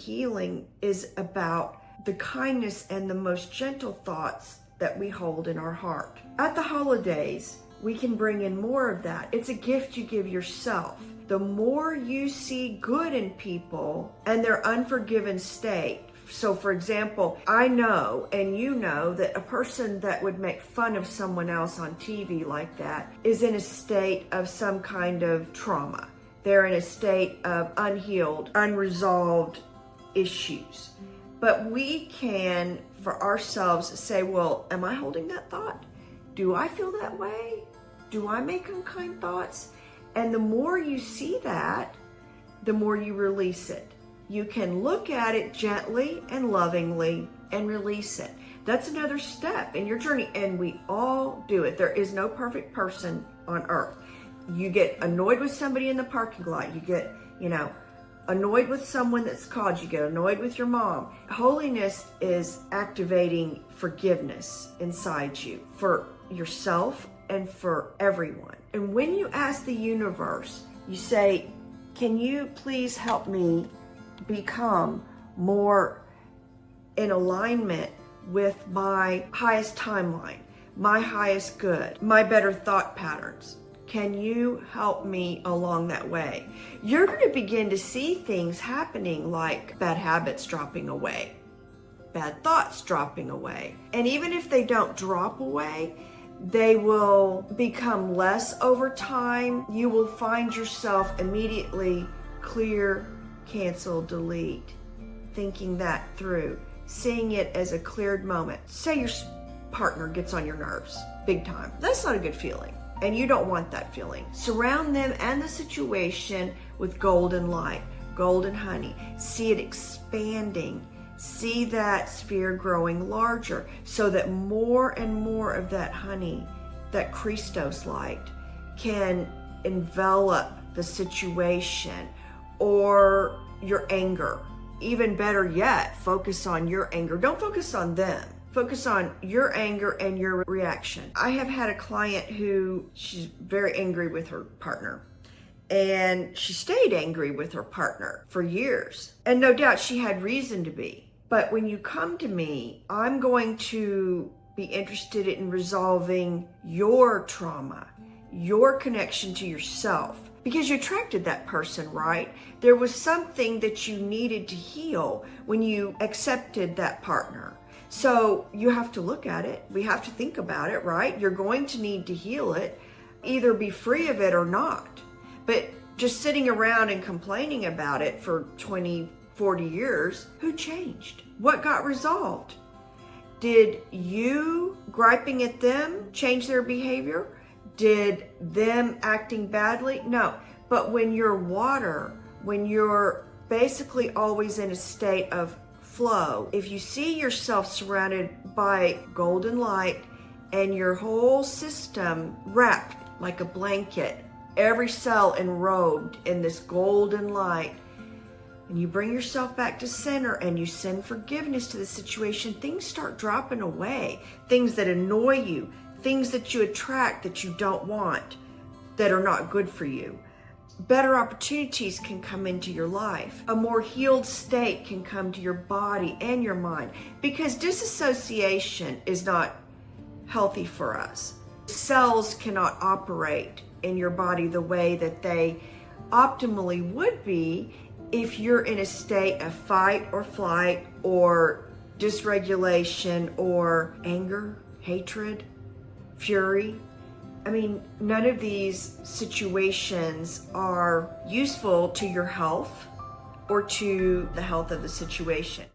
Healing is about the kindness and the most gentle thoughts that we hold in our heart. At the holidays, we can bring in more of that. It's a gift you give yourself. The more you see good in people and their unforgiven state. So for example, I know and you know that a person that would make fun of someone else on TV like that is in a state of some kind of trauma. They're in a state of unhealed, unresolved issues. But we can, for ourselves, say, well, am I holding that thought? Do I feel that way? Do I make unkind thoughts? And the more you see that, the more you release it. You can look at it gently and lovingly and release it. That's another step in your journey, and we all do it. There is no perfect person on earth. You get annoyed with somebody in the parking lot. You get, annoyed with someone that's called. You get annoyed with your mom. Holiness is activating forgiveness inside you for yourself and for everyone. And when you ask the universe, you say, can you please help me become more in alignment with my highest timeline, my highest good, my better thought patterns? Can you help me along that way? You're going to begin to see things happening like bad habits dropping away, bad thoughts dropping away. And even if they don't drop away, they will become less over time. You will find yourself immediately clear, cancel, delete, thinking that through, seeing it as a cleared moment. Say your partner gets on your nerves big time. That's not a good feeling. And you don't want that feeling. Surround them and the situation with golden light, golden honey. See it expanding. See that sphere growing larger so that more and more of that honey, that Christos light, can envelop the situation or your anger. Even better yet, focus on your anger. Don't focus on them. Focus on your anger and your reaction. I have had a client who, she's very angry with her partner. And she stayed angry with her partner for years. And no doubt she had reason to be. But when you come to me, I'm going to be interested in resolving your trauma, your connection to yourself. Because you attracted that person, right? There was something that you needed to heal when you accepted that partner. So you have to look at it. We have to think about it, right? You're going to need to heal it, either be free of it or not. But just sitting around and complaining about it for 20, 40 years, who changed? What got resolved? Did you griping at them change their behavior? Did them acting badly? No. But when you're water, when you're basically always in a state of flow, if you see yourself surrounded by golden light and your whole system wrapped like a blanket, every cell enrobed in this golden light, and you bring yourself back to center and you send forgiveness to the situation, things start dropping away. Things that annoy you, things that you attract that you don't want, that are not good for you. Better opportunities can come into your life. A more healed state can come to your body and your mind, because disassociation is not healthy for us. Cells cannot operate in your body the way that they optimally would be if you're in a state of fight or flight or dysregulation or anger, hatred, fury. I mean, none of these situations are useful to your health or to the health of the situation.